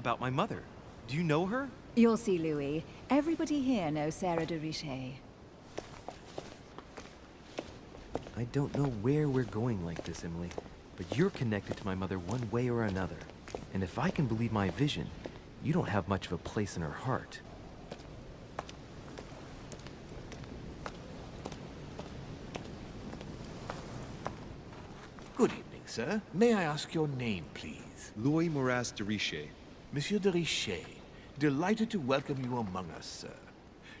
about my mother. Do you know her? You'll see, Louis. Everybody here knows Sarah de Richet. I don't know where we're going like this, Emily, but you're connected to my mother one way or another. And if I can believe my vision, you don't have much of a place in her heart. Good evening, sir. May I ask your name, please? Louis Moras de Richet. Monsieur de Richet, delighted to welcome you among us, sir.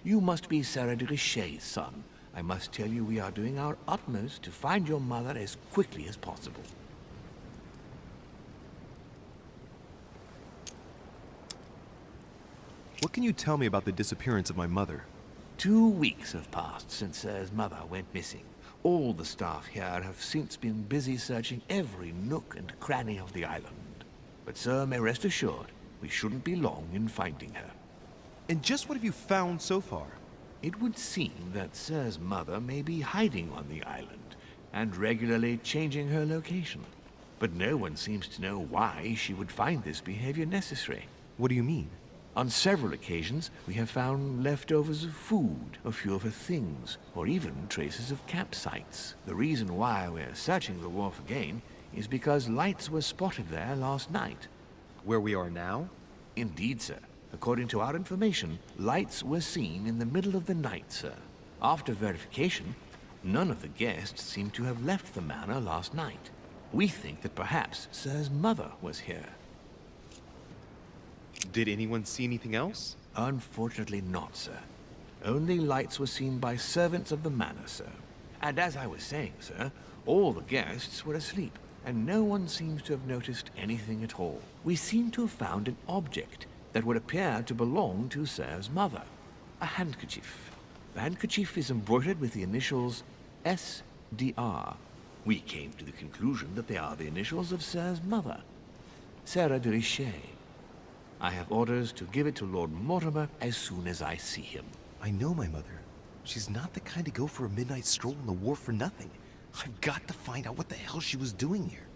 You must be Sarah de Richet's son. I must tell you we are doing our utmost to find your mother as quickly as possible. What can you tell me about the disappearance of my mother? 2 weeks have passed since Sir's mother went missing. All the staff here have since been busy searching every nook and cranny of the island. But sir may rest assured, we shouldn't be long in finding her. And just what have you found so far? It would seem that Sir's mother may be hiding on the island and regularly changing her location. But no one seems to know why she would find this behavior necessary. What do you mean? On several occasions, we have found leftovers of food, a few of her things, or even traces of campsites. The reason why we're searching the wharf again is because lights were spotted there last night. Where we are now? Indeed, sir. According to our information, lights were seen in the middle of the night, sir. After verification, none of the guests seem to have left the manor last night. We think that perhaps Sir's mother was here. Did anyone see anything else? Unfortunately not, sir. Only lights were seen by servants of the manor, sir. And as I was saying, sir, all the guests were asleep, and no one seems to have noticed anything at all. We seem to have found an object that would appear to belong to Sir's mother. A handkerchief. The handkerchief is embroidered with the initials SDR. We came to the conclusion that they are the initials of Sir's mother, Sarah de Richet. I have orders to give it to Lord Mortimer as soon as I see him. I know my mother. She's not the kind to go for a midnight stroll on the wharf for nothing. I've got to find out what the hell she was doing here.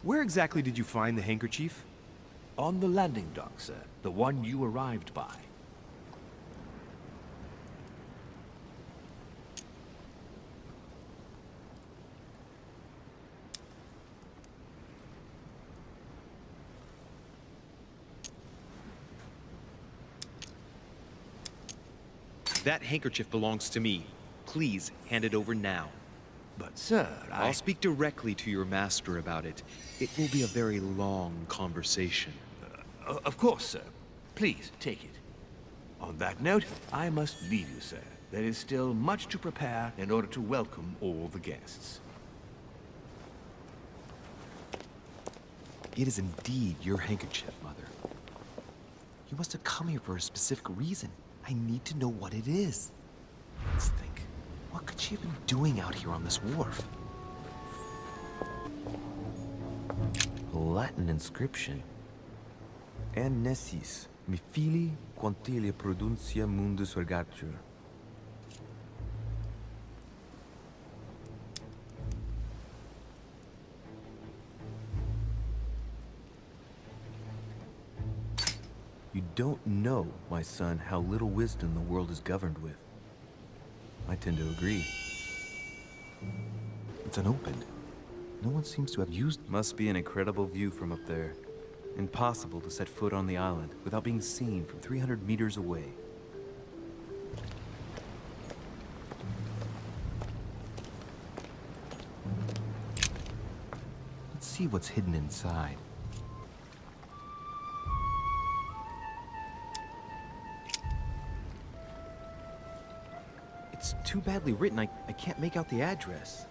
Where exactly did you find the handkerchief? On the landing dock, sir. The one you arrived by. That handkerchief belongs to me. Please hand it over now. But, sir, I'll speak directly to your master about it. It will be a very long conversation. Of course, sir. Please, take it. On that note, I must leave you, sir. There is still much to prepare in order to welcome all the guests. It is indeed your handkerchief, Mother. You must have come here for a specific reason. I need to know what it is. Let's think. What could she have been doing out here on this wharf? A Latin inscription. En nessis, mi fili quantilia produncia mundus ergatur. You don't know, my son, how little wisdom the world is governed with. I tend to agree. It's unopened. No one seems to have used it. Must be an incredible view from up there. Impossible to set foot on the island without being seen from 300 meters away. Let's see what's hidden inside. It's too badly written, I can't make out the address.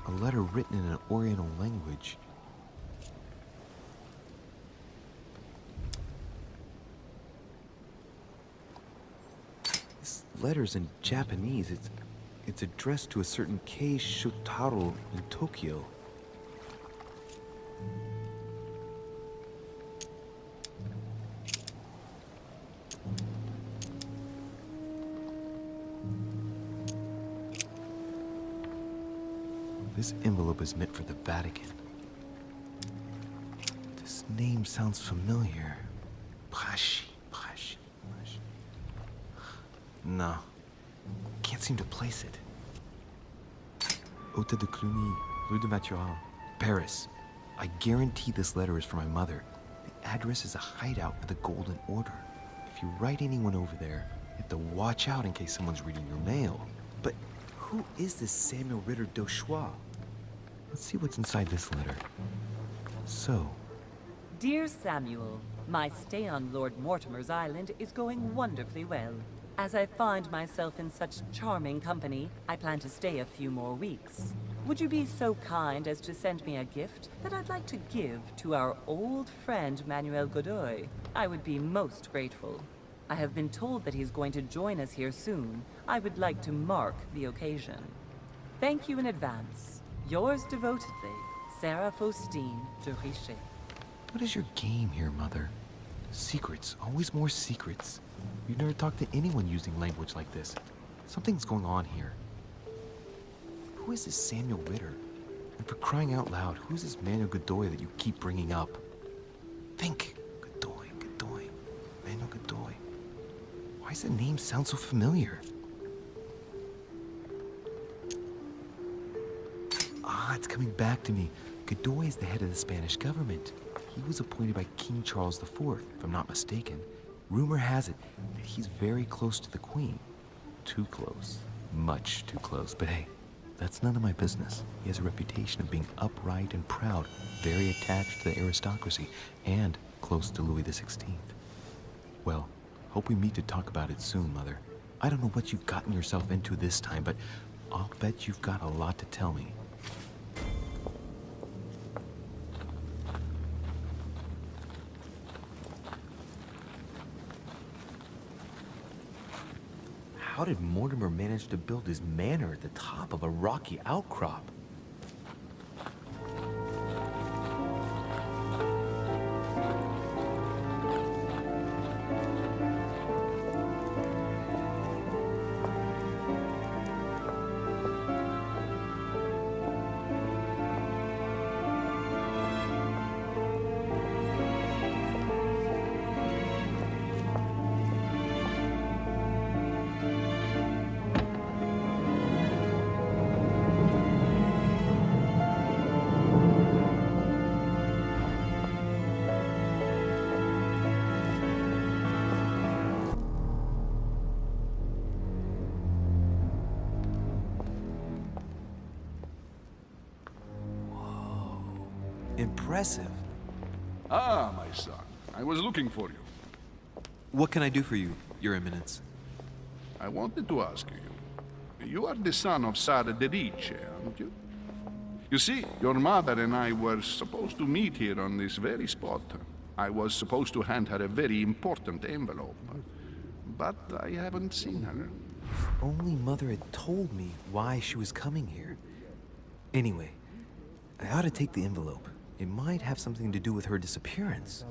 A letter written in an Oriental language. This letter's in Japanese. It's addressed to a certain Kei Shotaro in Tokyo. This envelope is meant for the Vatican. This name sounds familiar. Pashi. No. Can't seem to place it. Hôtel de Cluny, Rue de Mathurin, Paris. I guarantee this letter is for my mother. The address is a hideout for the Golden Order. If you write anyone over there, you have to watch out in case someone's reading your mail. But who is this Samuel Ritter d'Auchois? Let's see what's inside this letter. So, Dear Samuel, my stay on Lord Mortimer's island is going wonderfully well. As I find myself in such charming company, I plan to stay a few more weeks. Would you be so kind as to send me a gift that I'd like to give to our old friend Manuel Godoy? I would be most grateful. I have been told that he's going to join us here soon. I would like to mark the occasion. Thank you in advance. Yours devotedly, Sarah Faustine de Richet. what is your game here, Mother? Secrets, always more secrets. You've never talked to anyone using language like this. Something's going on here. Who is this Samuel Ritter? And for crying out loud, who's this Manuel Godoy that you keep bringing up? Think. Godoy. Manuel Godoy. Why does the name sound so familiar? Ah, it's coming back to me. Godoy is the head of the Spanish government. He was appointed by King Charles IV, if I'm not mistaken. Rumor has it that he's very close to the Queen. Too close. Much too close. But hey, that's none of my business. He has a reputation of being upright and proud, very attached to the aristocracy, and close to Louis XVI. Well, hope we meet to talk about it soon, Mother. I don't know what you've gotten yourself into this time, but I'll bet you've got a lot to tell me. How did Mortimer manage to build his manor at the top of a rocky outcrop? Impressive. Ah, my son. I was looking for you. What can I do for you, Your Eminence? I wanted to ask you. You are the son of Sara de Riche, aren't you? You see, your mother and I were supposed to meet here on this very spot. I was supposed to hand her a very important envelope. But I haven't seen her. If only Mother had told me why she was coming here. Anyway, I ought to take the envelope. It might have something to do with her disappearance.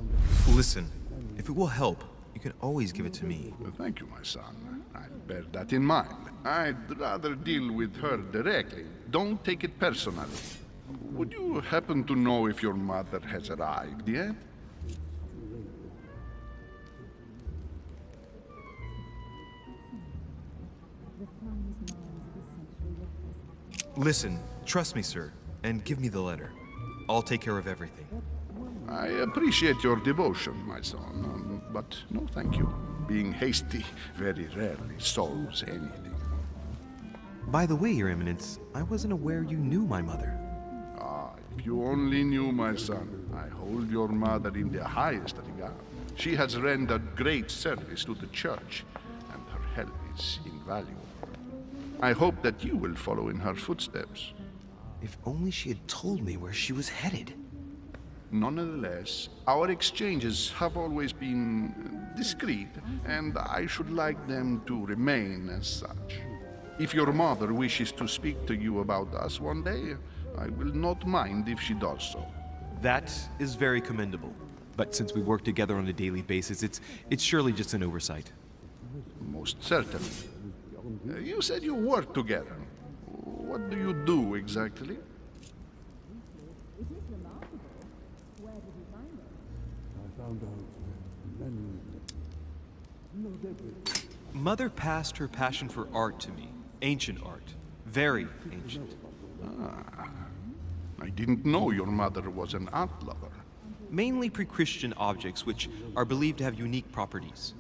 Listen, if it will help, you can always give it to me. Thank you, my son. I'll bear that in mind. I'd rather deal with her directly. Don't take it personally. Would you happen to know if your mother has arrived yet? Listen, trust me, sir, and give me the letter. I'll take care of everything. I appreciate your devotion, my son, but no thank you. Being hasty very rarely solves anything. By the way, Your Eminence, I wasn't aware you knew my mother. Ah, if you only knew, my son, I hold your mother in the highest regard. She has rendered great service to the church, and her help is invaluable. I hope that you will follow in her footsteps. If only she had told me where she was headed. Nonetheless, our exchanges have always been discreet, and I should like them to remain as such. If your mother wishes to speak to you about us one day, I will not mind if she does so. That is very commendable. But since we work together on a daily basis, it's surely just an oversight. Most certainly. You said you work together. What do you do exactly? Mother passed her passion for art to me. Ancient art. Very ancient. I didn't know your mother was an art lover. Mainly pre-Christian objects which are believed to have unique properties.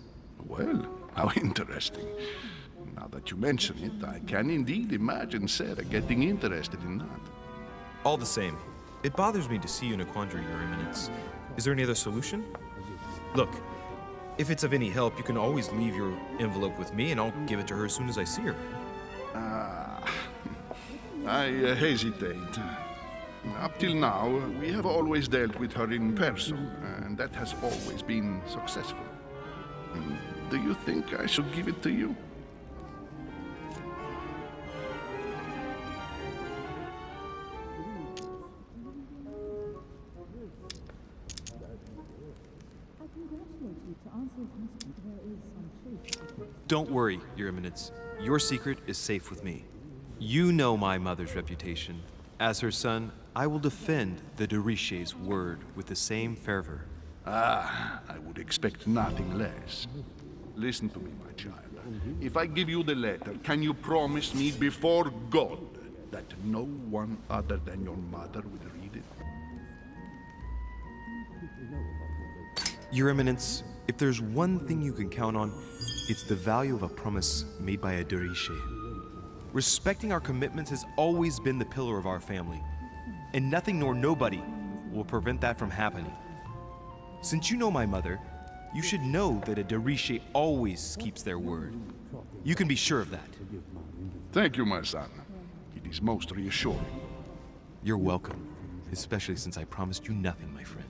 Well, how interesting. Now that you mention it, I can indeed imagine Sarah getting interested in that. All the same, it bothers me to see you in a quandary, Your Eminence. Is there any other solution? Look, if it's of any help, you can always leave your envelope with me and I'll give it to her as soon as I see her. I hesitate. Up till now, we have always dealt with her in person, and that has always been successful. Do you think I should give it to you? Don't worry, Your Eminence. Your secret is safe with me. You know my mother's reputation. As her son, I will defend the de Richet's word with the same fervor. I would expect nothing less. Listen to me, my child. If I give you the letter, can you promise me before God that no one other than your mother will read it? Your Eminence, if there's one thing you can count on, it's the value of a promise made by a de Richet. Respecting our commitments has always been the pillar of our family, and nothing nor nobody will prevent that from happening. Since you know my mother, you should know that a de Richet always keeps their word. You can be sure of that. Thank you, my son. It is most reassuring. You're welcome, especially since I promised you nothing, my friend.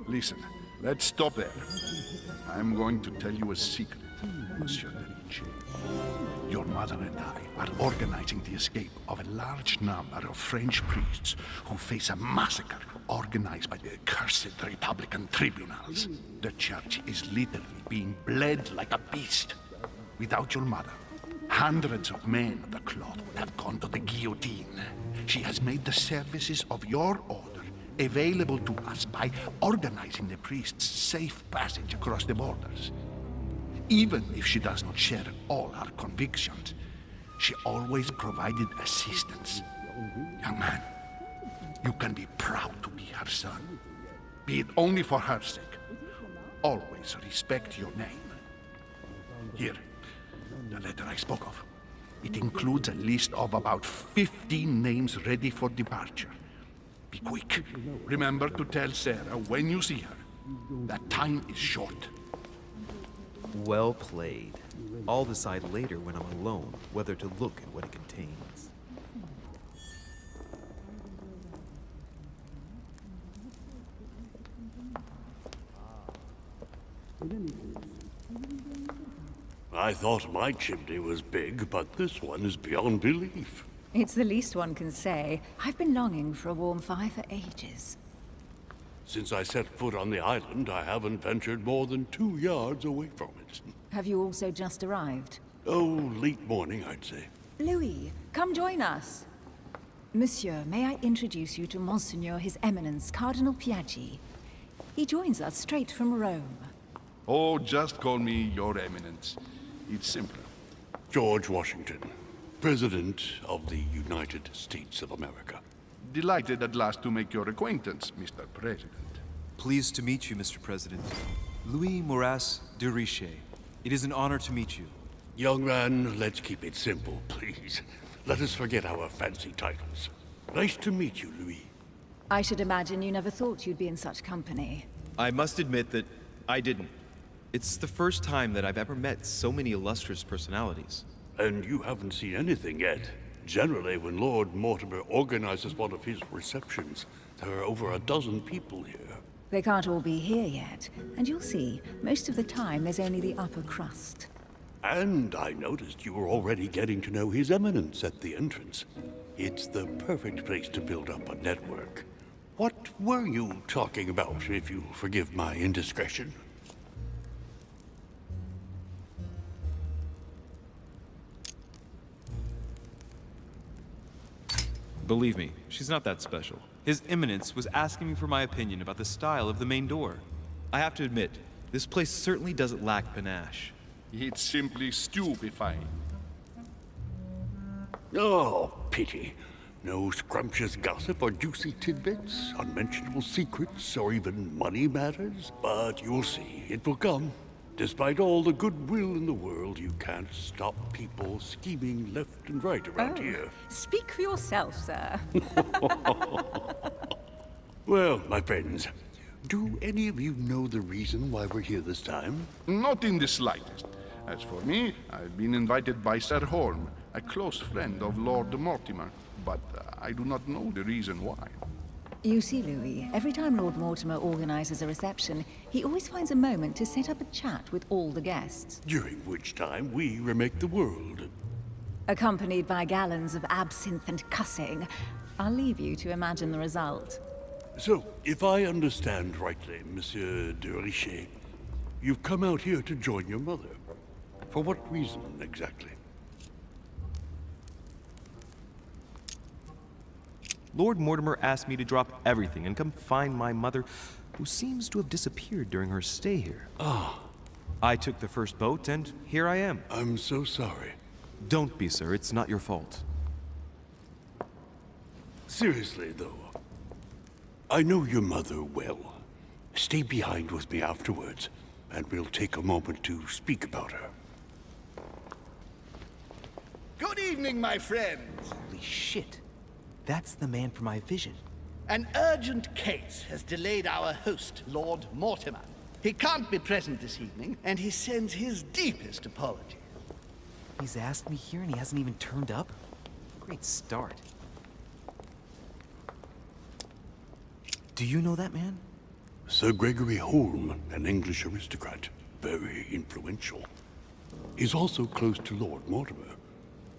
Listen, let's stop there. I'm going to tell you a secret, Monsieur de Richet. Your mother and I are organizing the escape of a large number of French priests who face a massacre organized by the accursed Republican tribunals. The church is literally being bled like a beast. Without your mother, hundreds of men of the cloth would have gone to the guillotine. She has made the services of your order available to us by organizing the priests' safe passage across the borders. Even if she does not share all our convictions, she always provided assistance. Young man, you can be proud to be her son. Be it only for her sake. Always respect your name. Here, the letter I spoke of. It includes a list of about 15 names ready for departure. Be quick. Remember to tell Sarah when you see her that time is short. Well played. I'll decide later when I'm alone whether to look at what it contains. I thought my chimney was big, but this one is beyond belief. It's the least one can say. I've been longing for a warm fire for ages. Since I set foot on the island, I haven't ventured more than 2 yards away from it. Have you also just arrived? Oh, late morning, I'd say. Louis, come join us. Monsieur, may I introduce you to Monseigneur His Eminence, Cardinal Piaggi. He joins us straight from Rome. Oh, just call me Your Eminence. It's simpler. George Washington, President of the United States of America. Delighted at last to make your acquaintance, Mr. President. Pleased to meet you, Mr. President. Louis Moras de Richet. It is an honor to meet you. Young man, let's keep it simple, please. Let us forget our fancy titles. Nice to meet you, Louis. I should imagine you never thought you'd be in such company. I must admit that I didn't. It's the first time that I've ever met so many illustrious personalities. And you haven't seen anything yet. Generally, when Lord Mortimer organizes one of his receptions, there are over a dozen people here. They can't all be here yet, and you'll see, most of the time there's only the upper crust. And I noticed you were already getting to know His Eminence at the entrance. It's the perfect place to build up a network. What were you talking about, if you'll forgive my indiscretion? Believe me, she's not that special. His Eminence was asking me for my opinion about the style of the main door. I have to admit, this place certainly doesn't lack panache. It's simply stupefying. Oh, pity. No scrumptious gossip or juicy tidbits, unmentionable secrets, or even money matters. But you'll see, it will come. Despite all the goodwill in the world, you can't stop people scheming left and right around here. Speak for yourself, sir. Well, my friends, do any of you know the reason why we're here this time? Not in the slightest. As for me, I've been invited by Sir Holm, a close friend of Lord Mortimer, but I do not know the reason why. You see, Louis, every time Lord Mortimer organizes a reception, he always finds a moment to set up a chat with all the guests. During which time we remake the world. Accompanied by gallons of absinthe and cussing. I'll leave you to imagine the result. So, if I understand rightly, Monsieur de Richet, you've come out here to join your mother. For what reason, exactly? Lord Mortimer asked me to drop everything and come find my mother, who seems to have disappeared during her stay here. Ah. I took the first boat, and here I am. I'm so sorry. Don't be, sir. It's not your fault. Seriously, though, I know your mother well. Stay behind with me afterwards, and we'll take a moment to speak about her. Good evening, my friends. Holy shit. That's the man from my vision. An urgent case has delayed our host, Lord Mortimer. He can't be present this evening, and he sends his deepest apologies. He's asked me here and he hasn't even turned up? Great start. Do you know that man? Sir Gregory Holm, an English aristocrat, very influential. He's also close to Lord Mortimer,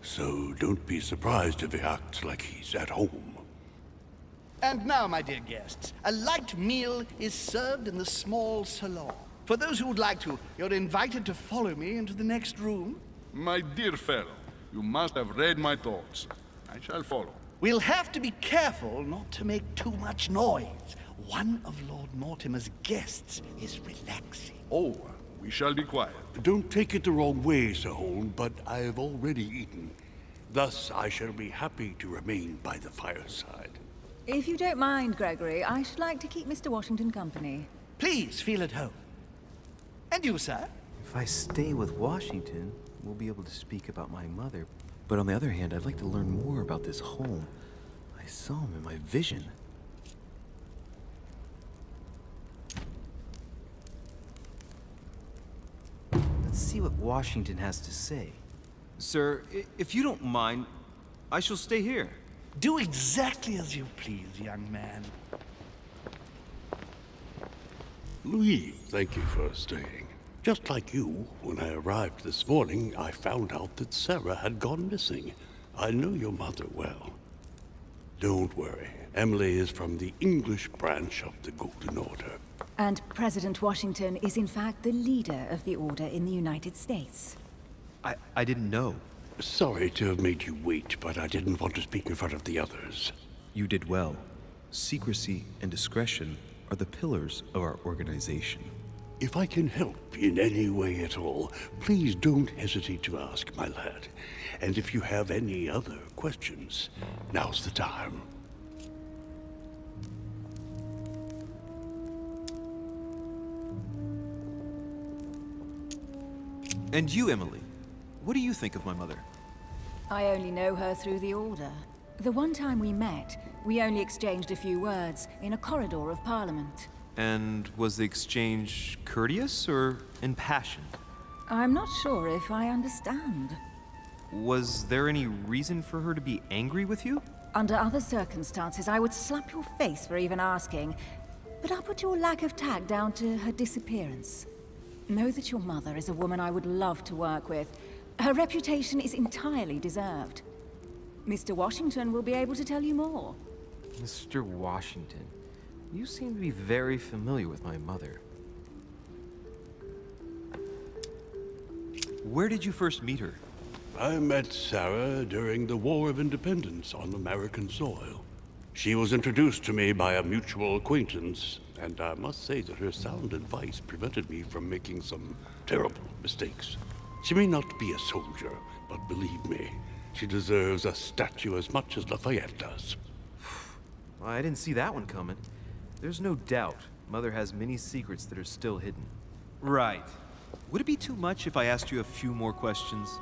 so don't be surprised if he acts like he's at home. And now, my dear guests, a light meal is served in the small salon. For those who would like to, you're invited to follow me into the next room. My dear fellow, you must have read my thoughts. I shall follow. We'll have to be careful not to make too much noise. One of Lord Mortimer's guests is relaxing. Oh, we shall be quiet. Don't take it the wrong way, Sir Holm, but I have already eaten. Thus, I shall be happy to remain by the fireside. If you don't mind, Gregory, I should like to keep Mr. Washington company. Please feel at home. And you, sir? If I stay with Washington, we'll be able to speak about my mother. But on the other hand, I'd like to learn more about this home. I saw him in my vision. Let's see what Washington has to say. Sir, if you don't mind, I shall stay here. Do exactly as you please, young man. Louis, thank you for staying. Just like you, when I arrived this morning, I found out that Sarah had gone missing. I know your mother well. Don't worry. Emily is from the English branch of the Golden Order. And President Washington is in fact the leader of the Order in the United States. I didn't know. Sorry to have made you wait, but I didn't want to speak in front of the others. You did well. Secrecy and discretion are the pillars of our organization. If I can help in any way at all, please don't hesitate to ask, my lad. And if you have any other questions, now's the time. And you, Emily, what do you think of my mother? I only know her through the Order. The one time we met, we only exchanged a few words in a corridor of Parliament. And was the exchange courteous or impassioned? I'm not sure if I understand. Was there any reason for her to be angry with you? Under other circumstances, I would slap your face for even asking, but I'll put your lack of tact down to her disappearance. Know that your mother is a woman I would love to work with. Her reputation is entirely deserved. Mr. Washington will be able to tell you more. Mr. Washington, you seem to be very familiar with my mother. Where did you first meet her? I met Sarah during the War of Independence on American soil. She was introduced to me by a mutual acquaintance, and I must say that her sound advice prevented me from making some terrible mistakes. She may not be a soldier, but believe me, she deserves a statue as much as Lafayette does. Well, I didn't see that one coming. There's no doubt Mother has many secrets that are still hidden. Right. Would it be too much if I asked you a few more questions?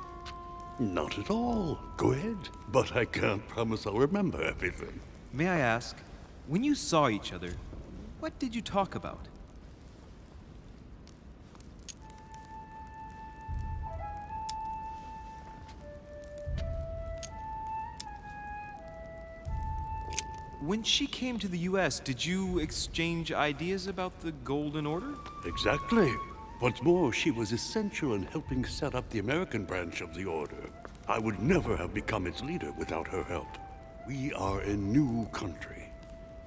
Not at all. Go ahead. But I can't promise I'll remember everything. May I ask, when you saw each other, what did you talk about? When she came to the US, did you exchange ideas about the Golden Order? Exactly. What's more, she was essential in helping set up the American branch of the Order. I would never have become its leader without her help. We are a new country.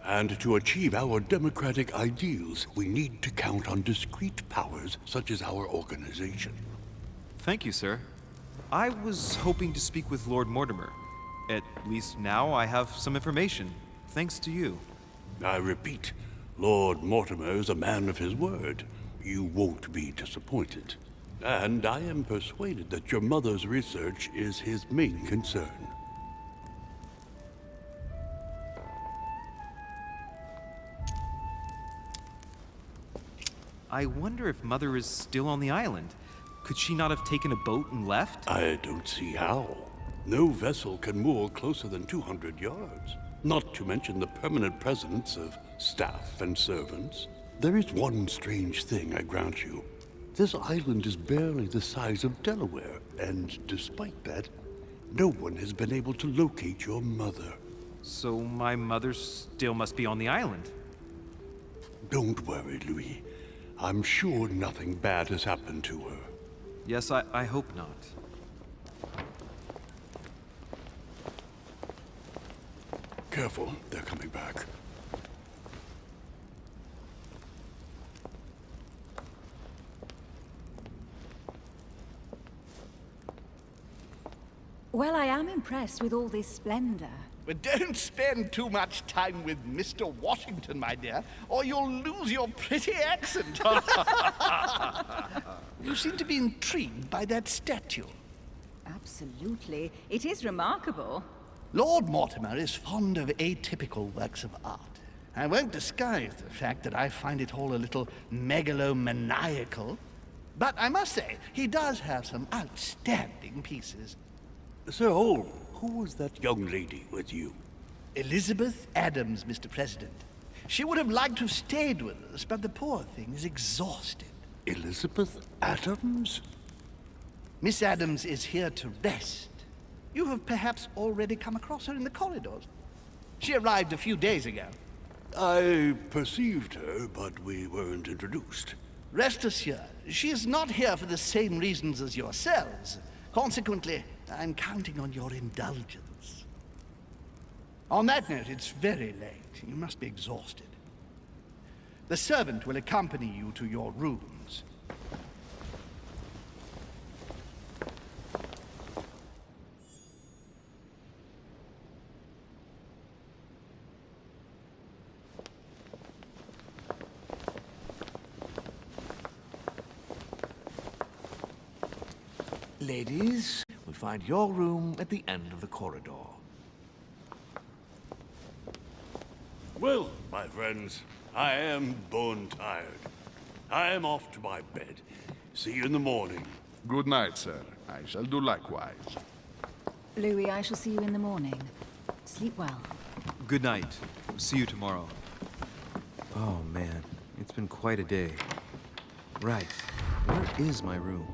And to achieve our democratic ideals, we need to count on discrete powers such as our organization. Thank you, sir. I was hoping to speak with Lord Mortimer. At least now I have some information, thanks to you. I repeat, Lord Mortimer is a man of his word. You won't be disappointed. And I am persuaded that your mother's research is his main concern. I wonder if Mother is still on the island. Could she not have taken a boat and left? I don't see how. No vessel can moor closer than 200 yards. Not to mention the permanent presence of staff and servants. There is one strange thing, I grant you. This island is barely the size of Delaware, and despite that, no one has been able to locate your mother. So my mother still must be on the island. Don't worry, Louis. I'm sure nothing bad has happened to her. Yes, I hope not. Careful, they're coming back. Well, I am impressed with all this splendor. But don't spend too much time with Mr. Washington, my dear, or you'll lose your pretty accent. You seem to be intrigued by that statue. Absolutely. It is remarkable. Lord Mortimer is fond of atypical works of art. I won't disguise the fact that I find it all a little megalomaniacal. But I must say, he does have some outstanding pieces. Sir Holm, who was that young lady with you? Elizabeth Adams, Mr. President. She would have liked to have stayed with us, but the poor thing is exhausted. Elizabeth Adams? Miss Adams is here to rest. You have perhaps already come across her in the corridors. She arrived a few days ago. I perceived her, but we weren't introduced. Rest assured, she is not here for the same reasons as yourselves. Consequently, I'm counting on your indulgence. On that note, it's very late. You must be exhausted. The servant will accompany you to your rooms. Ladies, we'll find your room at the end of the corridor. Well, my friends, I am bone tired. I am off to my bed. See you in the morning. Good night, sir. I shall do likewise. Louis, I shall see you in the morning. Sleep well. Good night. See you tomorrow. Oh man, it's been quite a day. Right, where is my room?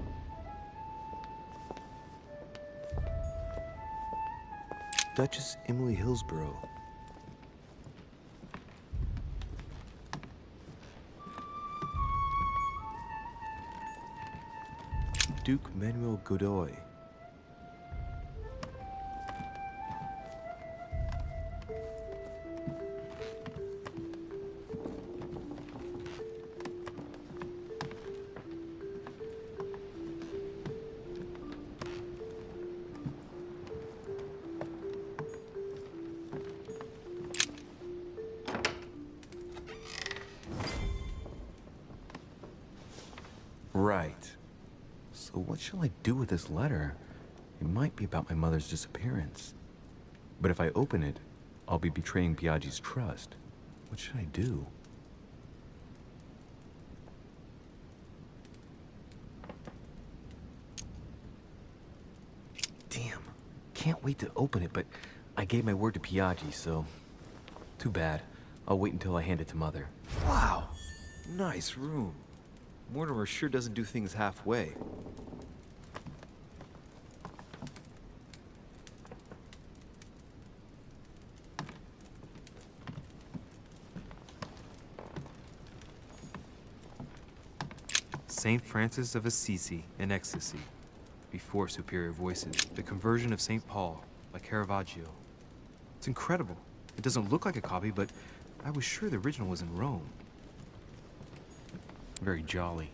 Duchess Emily Hillsborough. Duke Manuel Godoy. Right. So what shall I do with this letter? It might be about my mother's disappearance. But if I open it, I'll be betraying Biaggi's trust. What should I do? Damn. Can't wait to open it, but I gave my word to Biaggi, so... Too bad. I'll wait until I hand it to Mother. Wow. Nice room. Mortimer sure doesn't do things halfway. Saint Francis of Assisi in Ecstasy. Before Superior Voices. The Conversion of St. Paul by Caravaggio. It's incredible. It doesn't look like a copy, but I was sure the original was in Rome. Very jolly.